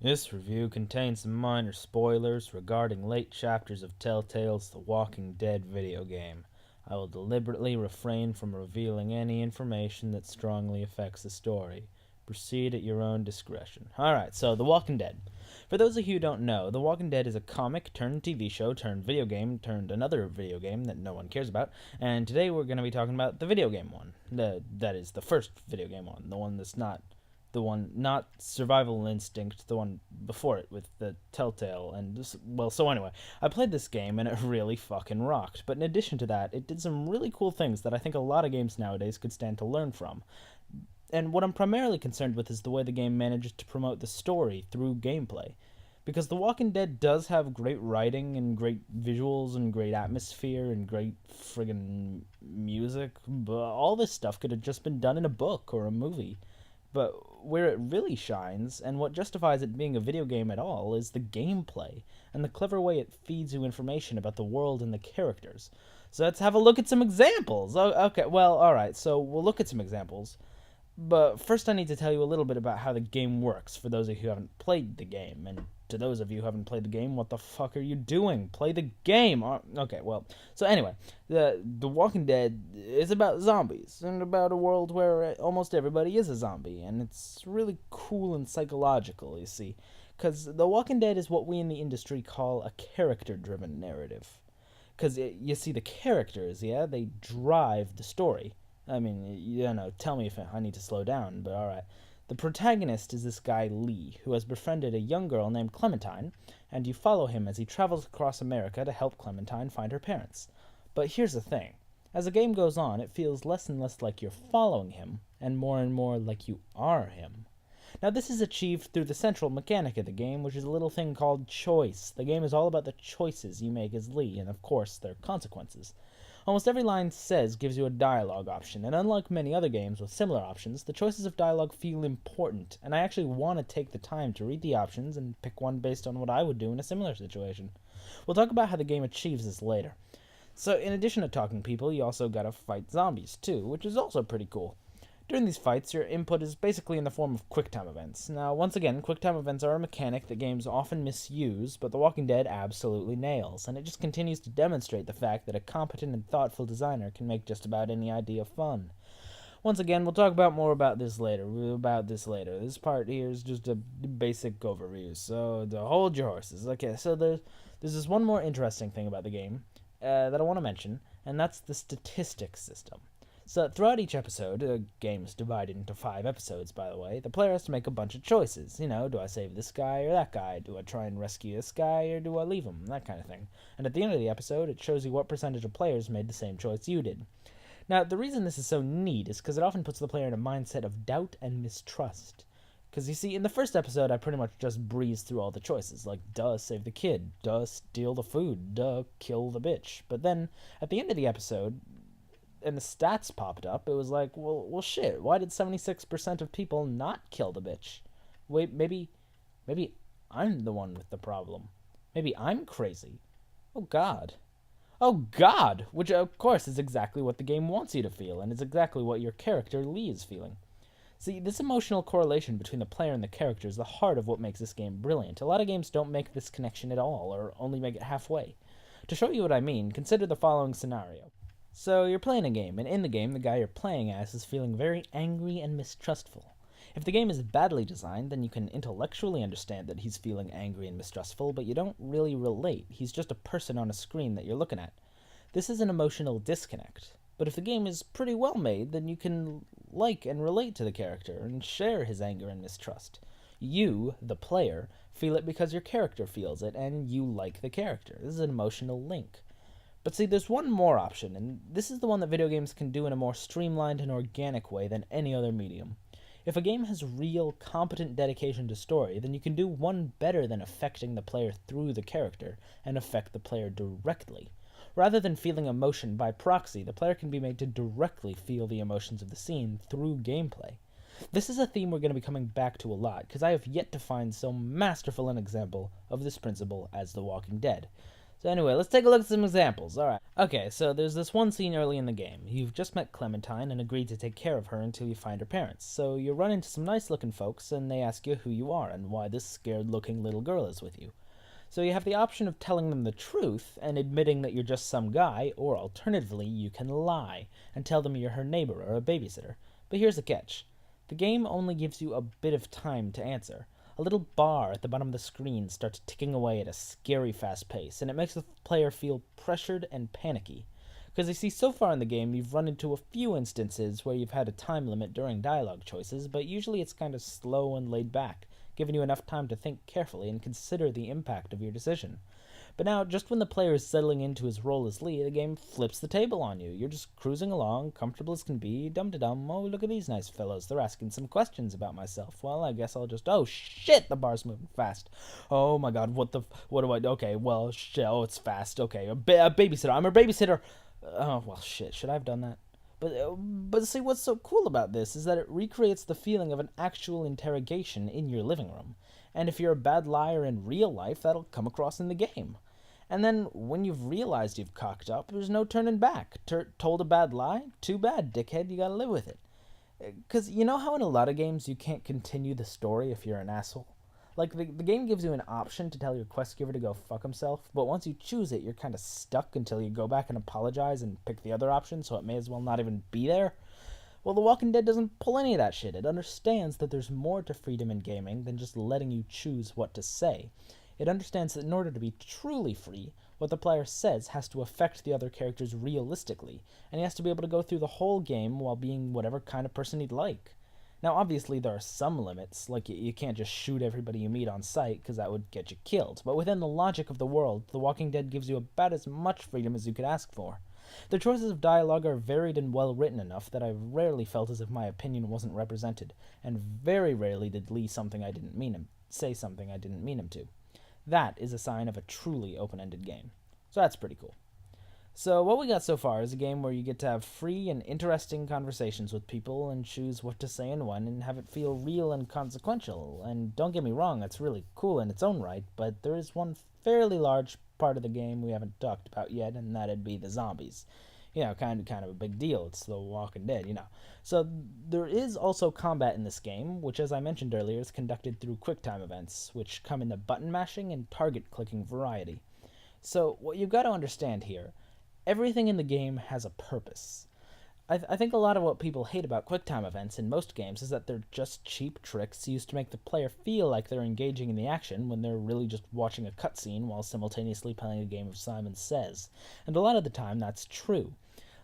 This review contains some minor spoilers regarding late chapters of Telltale's The Walking Dead video game. I will deliberately refrain from revealing any information that strongly affects the story. Proceed at your own discretion. Alright, so The Walking Dead. For those of you who don't know, The Walking Dead is a comic turned TV show turned video game turned another video game that no one cares about, and today we're going to be talking about the video game one. That is, the first video game one, the one that's not the one, not Survival Instinct, the one before it with the Telltale, and just, well, so anyway, I played this game and it really fucking rocked, but in addition to that, it did some really cool things that I think a lot of games nowadays could stand to learn from. And what I'm primarily concerned with is the way the game manages to promote the story through gameplay. Because The Walking Dead does have great writing and great visuals and great atmosphere and great friggin' music, but all this stuff could have just been done in a book or a movie. But where it really shines, and what justifies it being a video game at all, is the gameplay, and the clever way it feeds you information about the world and the characters. So let's have a look at some examples. Okay, well, alright, so we'll look at some examples. But first I need to tell you a little bit about how the game works for those of you who haven't played the game. And to those of you who haven't played the game, what the fuck are you doing? Play the game! Okay, well, so anyway, The Walking Dead is about zombies, and about a world where almost everybody is a zombie, and it's really cool and psychological, you see. Because The Walking Dead is what we in the industry call a character-driven narrative. Because, you see, the characters, yeah, they drive the story. I mean, tell me if I need to slow down, but alright. The protagonist is this guy Lee, who has befriended a young girl named Clementine, and you follow him as he travels across America to help Clementine find her parents. But here's the thing. As the game goes on, it feels less and less like you're following him, and more like you are him. Now, this is achieved through the central mechanic of the game, which is a little thing called choice. The game is all about the choices you make as Lee, and of course, their consequences. Almost every line says gives you a dialogue option, and unlike many other games with similar options, the choices of dialogue feel important, and I actually want to take the time to read the options and pick one based on what I would do in a similar situation. We'll talk about how the game achieves this later. So, in addition to talking people, you also gotta fight zombies too, which is also pretty cool. During these fights, your input is basically in the form of QuickTime events. Now, once again, QuickTime events are a mechanic that games often misuse, but The Walking Dead absolutely nails, and it just continues to demonstrate the fact that a competent and thoughtful designer can make just about any idea fun. Once again, we'll talk more about this later. This part here is just a basic overview, so hold your horses. Okay, so there's this one more interesting thing about the game that I want to mention, and that's the statistics system. So throughout each episode, the game is divided into 5 episodes, by the way, the player has to make a bunch of choices. Do I save this guy or that guy? Do I try and rescue this guy or do I leave him? That kind of thing. And at the end of the episode, it shows you what percentage of players made the same choice you did. Now, the reason this is so neat is because it often puts the player in a mindset of doubt and mistrust. Because you see, in the first episode, I pretty much just breezed through all the choices, like, duh, save the kid, duh, steal the food, duh, kill the bitch. But then, at the end of the episode, and the stats popped up, it was like, well, shit, why did 76% of people not kill the bitch? Wait, maybe I'm the one with the problem. Maybe I'm crazy. Oh, God. Oh, God! Which, of course, is exactly what the game wants you to feel, and is exactly what your character, Lee, is feeling. See, this emotional correlation between the player and the character is the heart of what makes this game brilliant. A lot of games don't make this connection at all, or only make it halfway. To show you what I mean, consider the following scenario. So, you're playing a game, and in the game, the guy you're playing as is feeling very angry and mistrustful. If the game is badly designed, then you can intellectually understand that he's feeling angry and mistrustful, but you don't really relate. He's just a person on a screen that you're looking at. This is an emotional disconnect. But if the game is pretty well made, then you can like and relate to the character and share his anger and mistrust. You, the player, feel it because your character feels it, and you like the character. This is an emotional link. But see, there's one more option, and this is the one that video games can do in a more streamlined and organic way than any other medium. If a game has real, competent dedication to story, then you can do one better than affecting the player through the character, and affect the player directly. Rather than feeling emotion by proxy, the player can be made to directly feel the emotions of the scene through gameplay. This is a theme we're going to be coming back to a lot, because I have yet to find so masterful an example of this principle as The Walking Dead. So anyway, let's take a look at some examples. Alright. Okay, so there's this one scene early in the game. You've just met Clementine and agreed to take care of her until you find her parents. So you run into some nice looking folks and they ask you who you are and why this scared looking little girl is with you. So you have the option of telling them the truth and admitting that you're just some guy, or alternatively, you can lie and tell them you're her neighbor or a babysitter. But here's the catch. The game only gives you a bit of time to answer. A little bar at the bottom of the screen starts ticking away at a scary fast pace, and it makes the player feel pressured and panicky. Because you see, so far in the game, you've run into a few instances where you've had a time limit during dialogue choices, but usually it's kind of slow and laid back, giving you enough time to think carefully and consider the impact of your decision. But now, just when the player is settling into his role as Lee, the game flips the table on you. You're just cruising along, comfortable as can be, dum-de-dum. Oh, look at these nice fellows. They're asking some questions about myself. Well, I guess I'll just... Oh, shit! The bar's moving fast. Oh, my God. What do I... Okay, well, shit. Oh, it's fast. Okay, a babysitter. I'm a babysitter. Oh, well, shit. Should I have done that? But see, what's so cool about this is that it recreates the feeling of an actual interrogation in your living room. And if you're a bad liar in real life, that'll come across in the game. And then, when you've realized you've cocked up, there's no turning back. Told a bad lie? Too bad, dickhead, you gotta live with it. Because you know how in a lot of games you can't continue the story if you're an asshole? Like, the game gives you an option to tell your quest giver to go fuck himself, but once you choose it, you're kind of stuck until you go back and apologize and pick the other option, so it may as well not even be there. Well, The Walking Dead doesn't pull any of that shit. It understands that there's more to freedom in gaming than just letting you choose what to say. It understands that in order to be truly free, what the player says has to affect the other characters realistically, and he has to be able to go through the whole game while being whatever kind of person he'd like. Now, obviously, there are some limits, like you can't just shoot everybody you meet on sight, because that would get you killed, but within the logic of the world, The Walking Dead gives you about as much freedom as you could ask for. The choices of dialogue are varied and well written enough that I've rarely felt as if my opinion wasn't represented, and very rarely did Lee say something I didn't mean him to. That is a sign of a truly open-ended game. So that's pretty cool. So what we got so far is a game where you get to have free and interesting conversations with people and choose what to say and when and have it feel real and consequential. And don't get me wrong, that's really cool in its own right, but there is one fairly large part of the game we haven't talked about yet, and that'd be the zombies. You know, kind of a big deal. It's The Walking Dead, you know. So there is also combat in this game, which, as I mentioned earlier, is conducted through QuickTime events, which come in the button mashing and target clicking variety. So what you've got to understand here, everything in the game has a purpose. I think a lot of what people hate about QuickTime events in most games is that they're just cheap tricks used to make the player feel like they're engaging in the action when they're really just watching a cutscene while simultaneously playing a game of Simon Says. And a lot of the time that's true.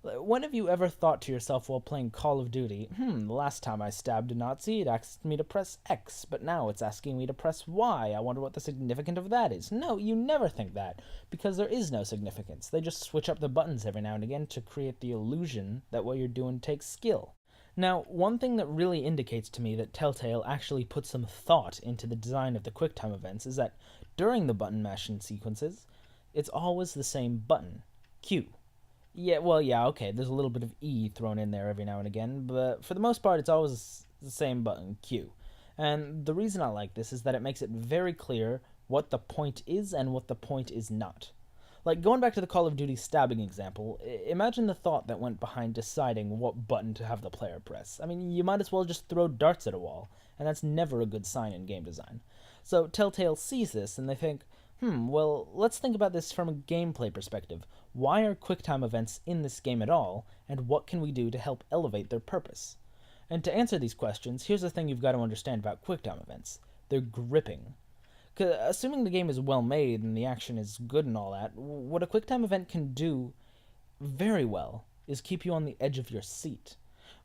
When have you ever thought to yourself while playing Call of Duty, the last time I stabbed a Nazi, it asked me to press X, but now it's asking me to press Y. I wonder what the significance of that is. No, you never think that, because there is no significance. They just switch up the buttons every now and again to create the illusion that what you're doing takes skill. Now, one thing that really indicates to me that Telltale actually put some thought into the design of the QuickTime events is that during the button mashing sequences, it's always the same button, Q. Yeah, okay, there's a little bit of E thrown in there every now and again, but for the most part, it's always the same button, Q. And the reason I like this is that it makes it very clear what the point is and what the point is not. Like, going back to the Call of Duty stabbing example, imagine the thought that went behind deciding what button to have the player press. I mean, you might as well just throw darts at a wall, and that's never a good sign in game design. So Telltale sees this, and they think, well, let's think about this from a gameplay perspective. Why are QuickTime events in this game at all, and what can we do to help elevate their purpose? And to answer these questions, here's the thing you've got to understand about QuickTime events. They're gripping. Assuming the game is well made and the action is good and all that, what a QuickTime event can do very well is keep you on the edge of your seat.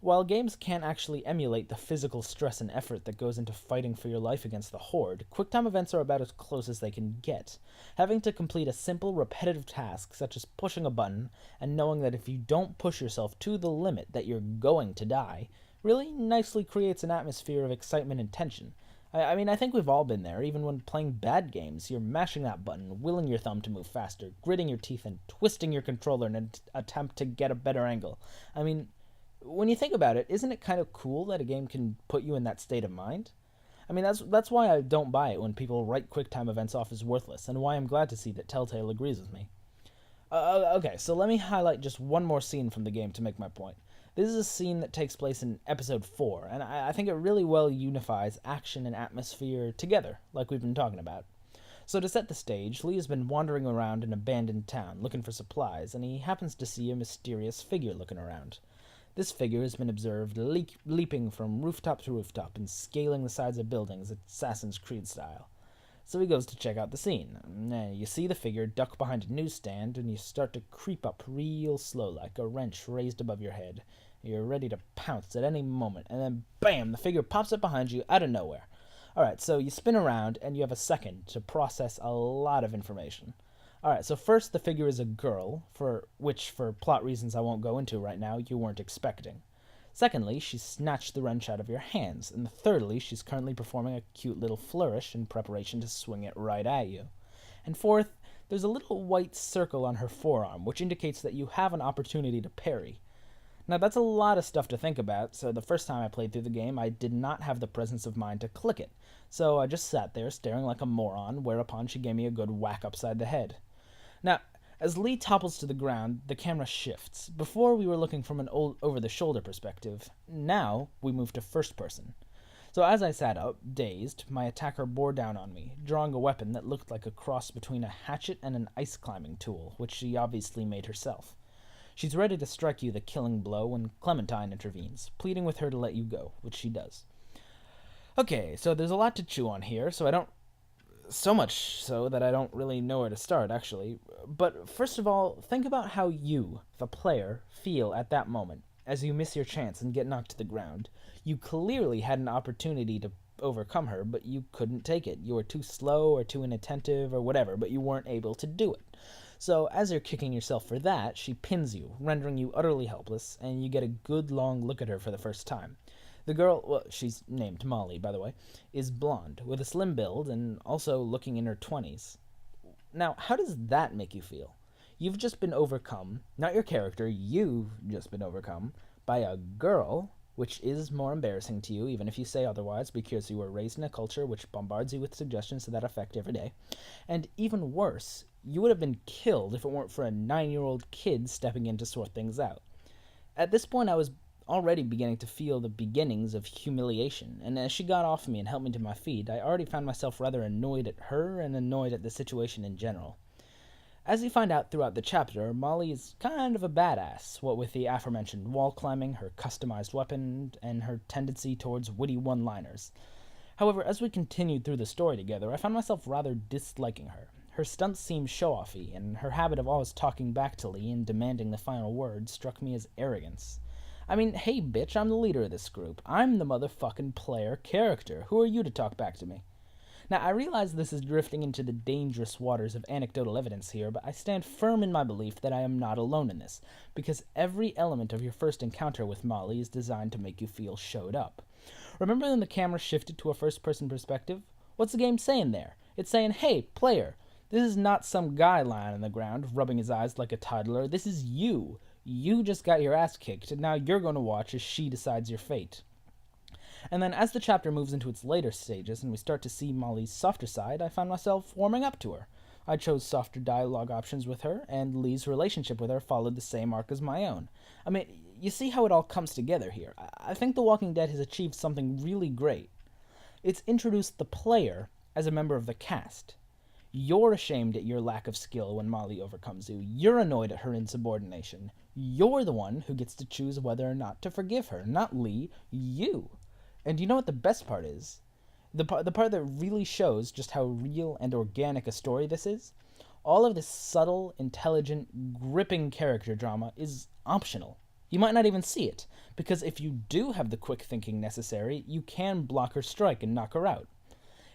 While games can't actually emulate the physical stress and effort that goes into fighting for your life against the Horde, QuickTime events are about as close as they can get. Having to complete a simple, repetitive task, such as pushing a button, and knowing that if you don't push yourself to the limit that you're going to die, really nicely creates an atmosphere of excitement and tension. I mean, I think we've all been there, even when playing bad games. You're mashing that button, willing your thumb to move faster, gritting your teeth, and twisting your controller in an attempt to get a better angle. I mean, when you think about it, isn't it kind of cool that a game can put you in that state of mind? I mean, that's why I don't buy it when people write QuickTime events off as worthless, and why I'm glad to see that Telltale agrees with me. Okay, so let me highlight just one more scene from the game to make my point. This is a scene that takes place in episode 4, and I think it really well unifies action and atmosphere together, like we've been talking about. So to set the stage, Lee has been wandering around an abandoned town looking for supplies, and he happens to see a mysterious figure looking around. This figure has been observed leaping from rooftop to rooftop and scaling the sides of buildings, Assassin's Creed style. So he goes to check out the scene. You see the figure duck behind a newsstand, and you start to creep up real slow, like a wrench raised above your head. You're ready to pounce at any moment, and then bam, the figure pops up behind you out of nowhere. Alright, so you spin around, and you have a second to process a lot of information. Alright, so first the figure is a girl, which for plot reasons I won't go into right now, you weren't expecting. Secondly, she's snatched the wrench out of your hands, and thirdly, she's currently performing a cute little flourish in preparation to swing it right at you. And fourth, there's a little white circle on her forearm, which indicates that you have an opportunity to parry. Now, that's a lot of stuff to think about, so the first time I played through the game, I did not have the presence of mind to click it. So I just sat there staring like a moron, whereupon she gave me a good whack upside the head. Now, as Lee topples to the ground, the camera shifts. Before, we were looking from an over-the-shoulder perspective. Now, we move to first person. So as I sat up, dazed, my attacker bore down on me, drawing a weapon that looked like a cross between a hatchet and an ice-climbing tool, which she obviously made herself. She's ready to strike you the killing blow when Clementine intervenes, pleading with her to let you go, which she does. Okay, so there's a lot to chew on here, so much so that I don't really know where to start, actually. But first of all, think about how you, the player, feel at that moment, as you miss your chance and get knocked to the ground. You clearly had an opportunity to overcome her, but you couldn't take it. You were too slow or too inattentive or whatever, but you weren't able to do it. So as you're kicking yourself for that, she pins you, rendering you utterly helpless, and you get a good long look at her for the first time. The girl, well, she's named Molly, by the way, is blonde, with a slim build, and also looking in her 20s. Now, how does that make you feel? You've just been overcome, not your character, you've just been overcome, by a girl, which is more embarrassing to you, even if you say otherwise, because you were raised in a culture which bombards you with suggestions to that effect every day. And even worse, you would have been killed if it weren't for a 9-year-old kid stepping in to sort things out. At this point, I was already beginning to feel the beginnings of humiliation, and as she got off me and helped me to my feet, I already found myself rather annoyed at her and annoyed at the situation in general. As you find out throughout the chapter, Molly is kind of a badass, what with the aforementioned wall climbing, her customized weapon, and her tendency towards witty one-liners. However, as we continued through the story together, I found myself rather disliking her. Her stunts seemed show-offy, and her habit of always talking back to Lee and demanding the final word struck me as arrogance. I mean, hey bitch, I'm the leader of this group. I'm the motherfucking player character. Who are you to talk back to me? Now, I realize this is drifting into the dangerous waters of anecdotal evidence here, but I stand firm in my belief that I am not alone in this, because every element of your first encounter with Molly is designed to make you feel showed up. Remember when the camera shifted to a first-person perspective? What's the game saying there? It's saying, hey, player, this is not some guy lying on the ground, rubbing his eyes like a toddler. This is you. You just got your ass kicked, and now you're going to watch as she decides your fate. And then as the chapter moves into its later stages and we start to see Molly's softer side, I found myself warming up to her. I chose softer dialogue options with her, and Lee's relationship with her followed the same arc as my own. I mean, you see how it all comes together here. I think The Walking Dead has achieved something really great. It's introduced the player as a member of the cast. You're ashamed at your lack of skill when Molly overcomes you. You're annoyed at her insubordination. You're the one who gets to choose whether or not to forgive her, not Lee, you. And you know what the best part is? The part that really shows just how real and organic a story this is? All of this subtle, intelligent, gripping character drama is optional. You might not even see it, because if you do have the quick thinking necessary, you can block her strike and knock her out.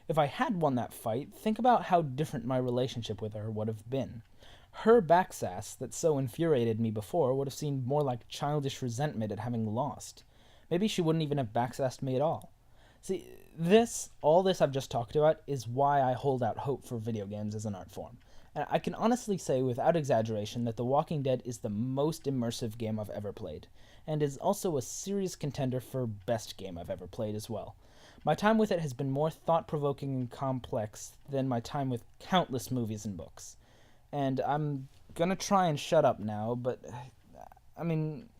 If I had won that fight, think about how different my relationship with her would have been. Her backsass that so infuriated me before would have seemed more like childish resentment at having lost. Maybe she wouldn't even have backsassed me at all. See, all this I've just talked about is why I hold out hope for video games as an art form. And I can honestly say without exaggeration that The Walking Dead is the most immersive game I've ever played, and is also a serious contender for best game I've ever played as well. My time with it has been more thought provoking and complex than my time with countless movies and books. And I'm gonna try and shut up now, but I mean,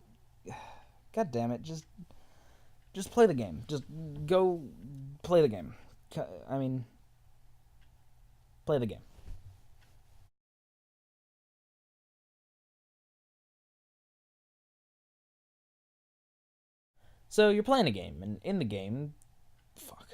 god damn it, just play the game. Just go play the game. I mean, play the game. So you're playing a game, and in the game, fuck.